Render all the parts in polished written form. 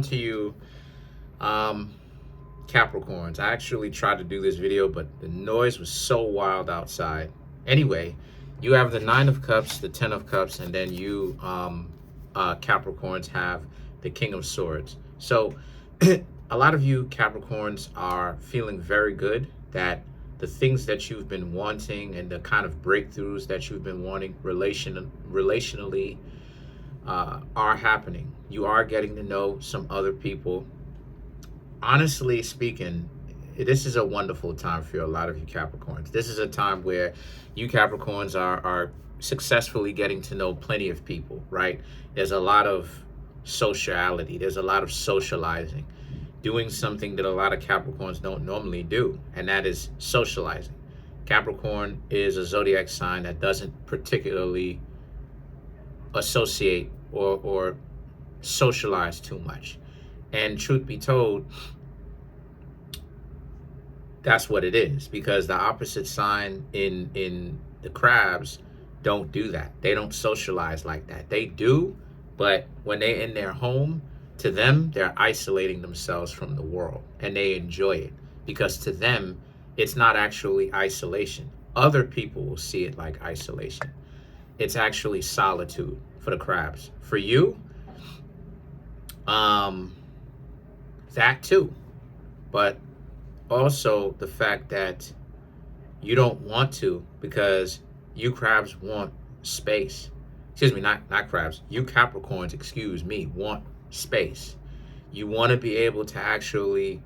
To you, um, Capricorns. I actually tried to do this video, but the noise was so wild outside. Anyway, you have the Nine of Cups, the Ten of Cups, and then you, Capricorns, have the King of Swords. So, a lot of you Capricorns are feeling very good that the things that you've been wanting and the kind of breakthroughs that you've been wanting relationally are happening. You are getting to know some other people. Honestly speaking, this is a wonderful time for a lot of you Capricorns. This is a time where you Capricorns are successfully getting to know plenty of people, right? There's a lot of sociality, there's a lot of socializing, doing something that a lot of Capricorns don't normally do, and that is socializing. Capricorn is a zodiac sign that doesn't particularly associate or socialize too much. And truth be told, that's what it is, because the opposite sign in the crabs don't do that. They don't socialize like that. They do, but when they're in their home, to them, they're isolating themselves from the world, and they enjoy it because to them, it's not actually isolation. Other people will see it like isolation. It's actually solitude for the crabs. For you, that too, but also the fact that you don't want to, because you crabs want space. Excuse me, not crabs. You Capricorns, excuse me, want space. You want to be able to actually,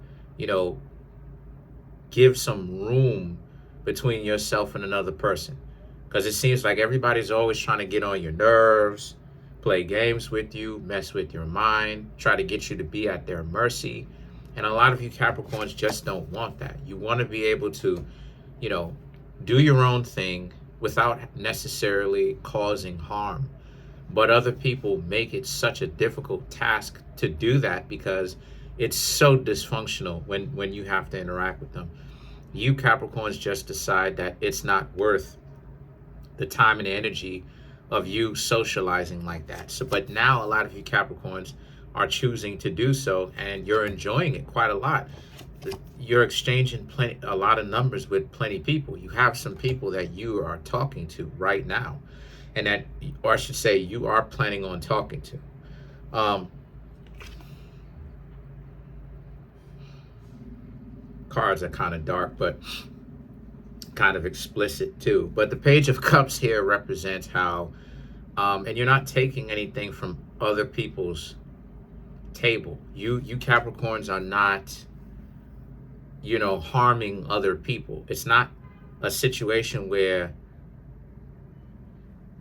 give some room between yourself and another person. Because it seems like everybody's always trying to get on your nerves, play games with you, mess with your mind, try to get you to be at their mercy. And a lot of you Capricorns just don't want that. You want to be able to, do your own thing without necessarily causing harm. But other people make it such a difficult task to do that because it's so dysfunctional when you have to interact with them. You Capricorns just decide that it's not worth the time and energy of you socializing like that. So, but now a lot of you Capricorns are choosing to do so, and you're enjoying it quite a lot. You're exchanging a lot of numbers with plenty of people. You have some people that you are talking to right now, and that, or I should say, you are planning on talking to. Cards are kind of dark, but kind of explicit too. But the Page of Cups here represents how, and you're not taking anything from other people's table. You Capricorns are not, harming other people. It's not a situation where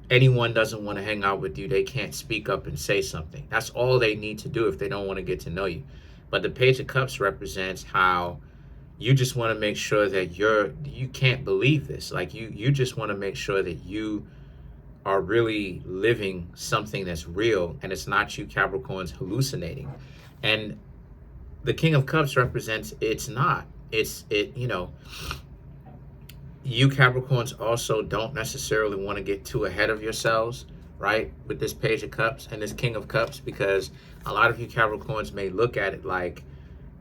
anyone doesn't want to hang out with you, they can't speak up and say something. That's all they need to do if they don't want to get to know you. But the Page of Cups represents how you just want to make sure that you can't believe this. Like you just want to make sure that you are really living something that's real, and it's not you Capricorns hallucinating. And the King of Cups represents it's not. You Capricorns also don't necessarily want to get too ahead of yourselves, right? With this Page of Cups and this King of Cups, because a lot of you Capricorns may look at it like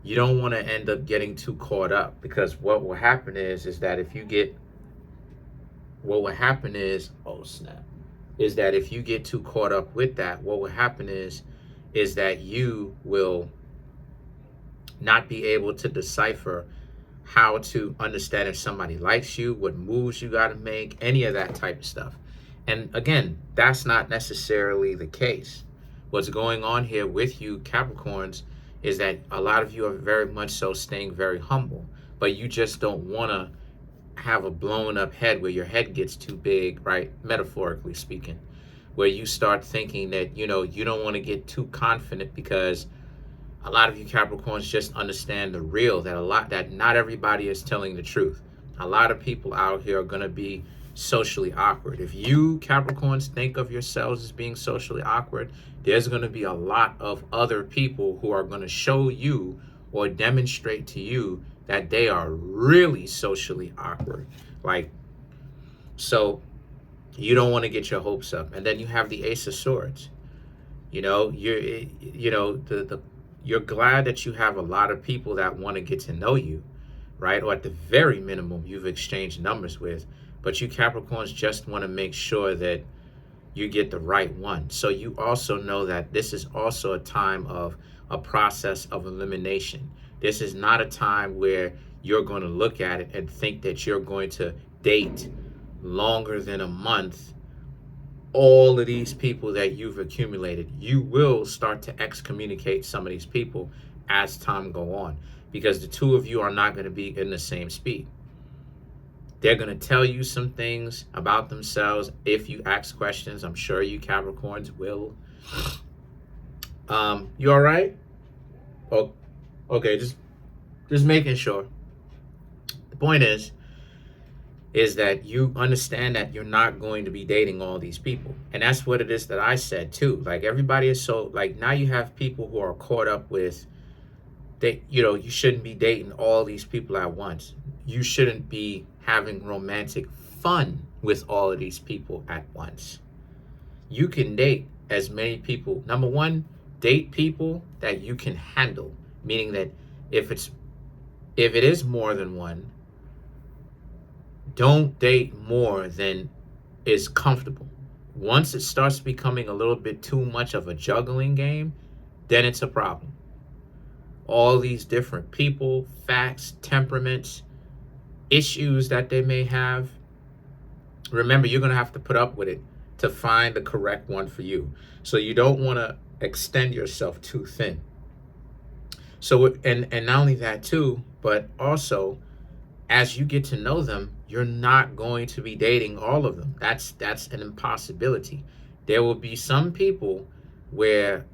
you don't want to end up getting too caught up, because what will happen is that if you get, oh snap, is that if you get too caught up with that, what will happen is that you will not be able to decipher how to understand if somebody likes you, what moves you got to make, any of that type of stuff. And again, that's not necessarily the case. What's going on here with you Capricorns is that a lot of you are very much so staying very humble, but you just don't want to have a blown up head where your head gets too big, right? Metaphorically speaking, where you start thinking that, you don't want to get too confident, because a lot of you Capricorns just understand the real, that not everybody is telling the truth. A lot of people out here are going to be socially awkward. If you Capricorns think of yourselves as being socially awkward, there's going to be a lot of other people who are going to show you or demonstrate to you that they are really socially awkward. So you don't want to get your hopes up. And then you have the Ace of Swords. The you're glad that you have a lot of people that want to get to know you, right? Or at the very minimum, you've exchanged numbers with. But you Capricorns just want to make sure that you get the right one. So you also know that this is also a time of a process of elimination. This is not a time where you're going to look at it and think that you're going to date longer than a month all of these people that you've accumulated. You will start to excommunicate some of these people as time go on, because the two of you are not going to be in the same speed. They're going to tell you some things about themselves if you ask questions. I'm sure you Capricorns will. You all right? Oh, okay, just making sure. The point is that you understand that you're not going to be dating all these people. And that's what it is that I said too. Like, everybody is so, like, now you have people who are caught up with, you shouldn't be dating all these people at once. You shouldn't be having romantic fun with all of these people at once. You can date as many people. Number one, date people that you can handle, meaning that if it is more than one, don't date more than is comfortable. Once it starts becoming a little bit too much of a juggling game, then it's a problem. All these different people, facts, temperaments, issues that they may have. Remember, you're going to have to put up with it to find the correct one for you. So you don't want to extend yourself too thin. So, and not only that too, but also as you get to know them, you're not going to be dating all of them. That's an impossibility. There will be some people where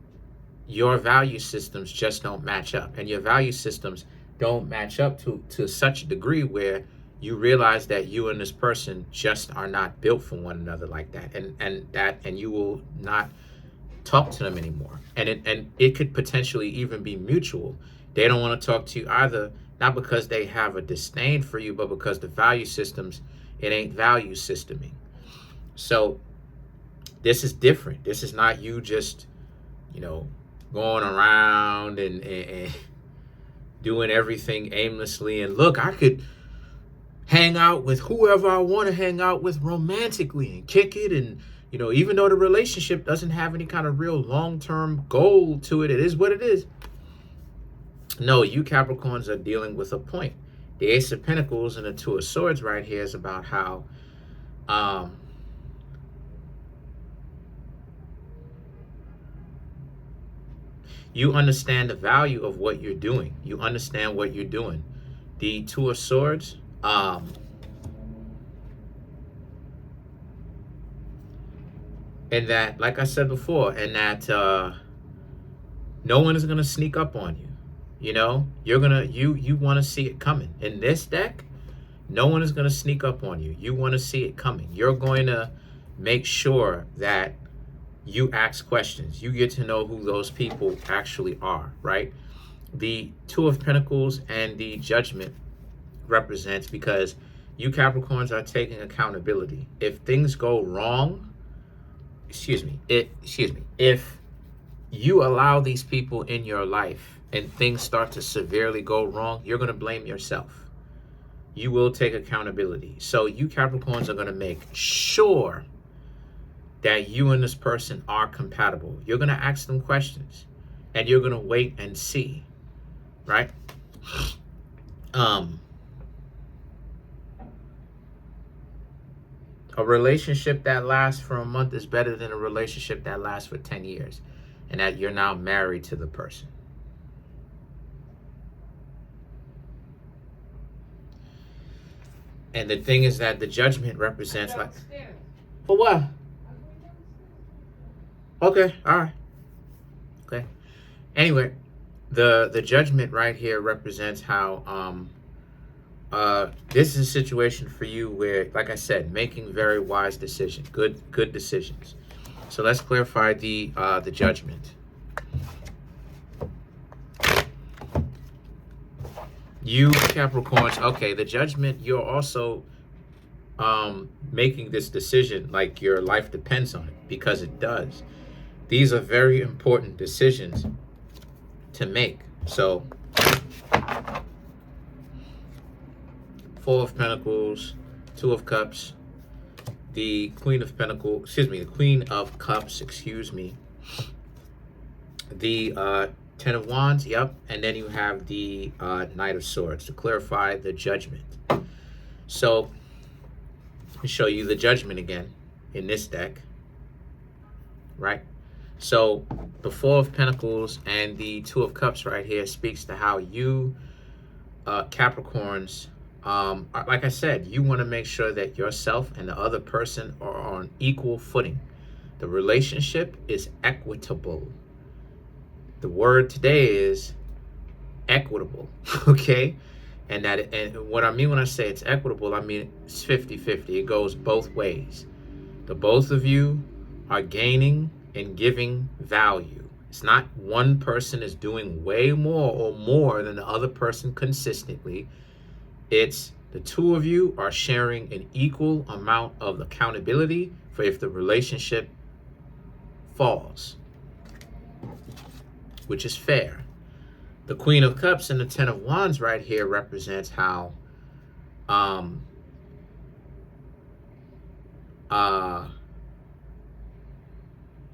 your value systems just don't match up, and your value systems don't match up to such a degree where you realize that you and this person just are not built for one another like that, and you will not talk to them anymore. And it could potentially even be mutual. They don't want to talk to you either, not because they have a disdain for you, but because the value systems, it ain't value systeming. So this is different. This is not you just, going around and doing everything aimlessly. And look, I could hang out with whoever I want to hang out with romantically and kick it. And, even though the relationship doesn't have any kind of real long-term goal to it, it is what it is. No, you Capricorns are dealing with a point. The Ace of Pentacles and the Two of Swords right here is about how you understand the value of what you're doing. You understand what you're doing. The Two of Swords, and that, like I said before, and that no one is going to sneak up on you. You want to see it coming. In this deck, no one is going to sneak up on you. You want to see it coming. You're going to make sure that you ask questions. You get to know who those people actually are, right? The Two of Pentacles and the Judgment represents, because you Capricorns are taking accountability. If things go wrong, if you allow these people in your life and things start to severely go wrong, you're going to blame yourself. You will take accountability. So you Capricorns are going to make sure that you and this person are compatible. You're going to ask them questions, and you're going to wait and see, right? A relationship that lasts for a month is better than a relationship that lasts for 10 years, and that you're now married to the person. And the thing is that the Judgment represents, like, for what? Okay, all right. Okay. Anyway, the Judgment right here represents how this is a situation for you where, like I said, making very wise decisions, good decisions. So let's clarify the Judgment. You Capricorns, okay, the Judgment, you're also making this decision like your life depends on it, because it does. These are very important decisions to make. So Four of Pentacles, Two of Cups, the Queen of Pentacles, excuse me, the Queen of Cups, excuse me, the Ten of Wands, yep, and then you have the Knight of Swords to clarify the Judgment. So let me show you the Judgment again in this deck, right? So the Four of Pentacles and the Two of Cups right here speaks to how you, Capricorns, like I said, you want to make sure that yourself and the other person are on equal footing. The relationship is equitable. The word today is equitable, okay? And what I mean when I say it's equitable, I mean it's 50-50. It goes both ways. The both of you are gaining and giving value. It's not one person is doing way more than the other person consistently. It's the two of you are sharing an equal amount of accountability for if the relationship falls, which is fair. The Queen of Cups and the Ten of Wands right here represents how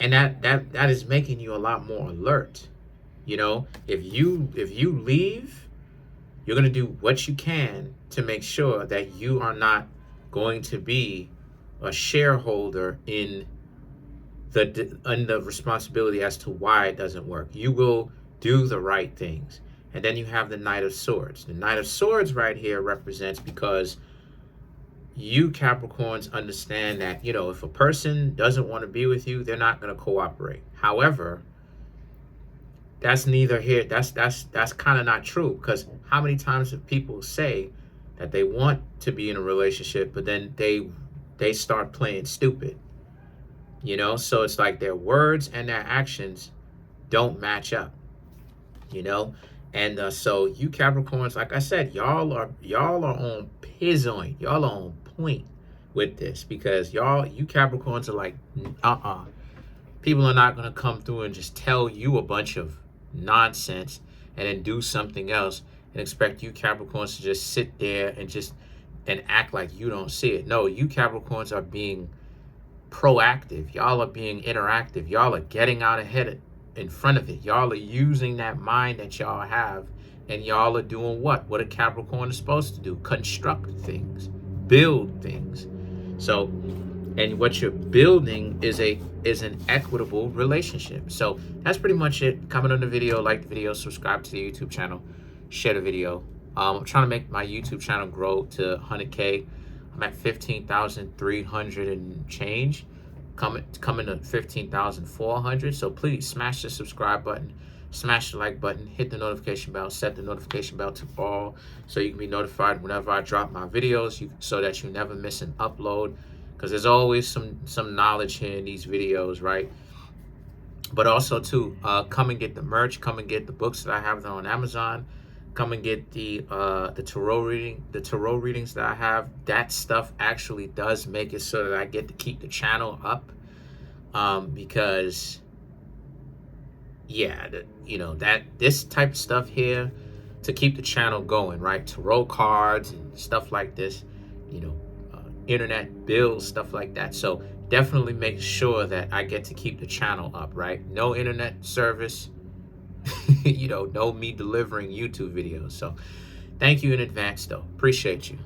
and that is making you a lot more alert. You know, if you leave, you're going to do what you can to make sure that you are not going to be a shareholder in the responsibility as to why it doesn't work. You will do the right things. And then you have the Knight of Swords. The Knight of Swords right here represents, because you Capricorns understand that, you know, if a person doesn't want to be with you, they're not going to cooperate. However, that's neither here. That's kind of not true, because how many times have people say that they want to be in a relationship, but then they start playing stupid, you know? So it's like their words and their actions don't match up, you know? And so you Capricorns, like I said, y'all are on point. Y'all are on point with this, because you Capricorns are like, people are not going to come through and just tell you a bunch of nonsense and then do something else and expect you Capricorns to just sit there and act like you don't see it. No, you Capricorns are being proactive. Y'all are being interactive. Y'all are getting out ahead in front of it. Y'all are using that mind that y'all have, and y'all are doing what a Capricorn is supposed to do: construct things, build things. So, and what you're building is an equitable relationship. So that's pretty much it. Comment on the video, like the video, subscribe to the YouTube channel, share the video. I'm trying to make my YouTube channel grow to 100K. I'm at 15,300 and change, coming to 15,400. So please smash the subscribe button, smash the like button, hit the notification bell, set the notification bell to all, so you can be notified whenever I drop my videos, so that you never miss an upload. Because there's always some knowledge here in these videos, right? But also too, come and get the merch, come and get the books that I have there on Amazon, come and get the tarot readings that I have. That stuff actually does make it so that I get to keep the channel up, because yeah, this type of stuff here to keep the channel going, right? Tarot cards and stuff like this, internet bills, stuff like that. So definitely make sure that I get to keep the channel up, right? No internet service, no me delivering YouTube videos. So thank you in advance though. Appreciate you.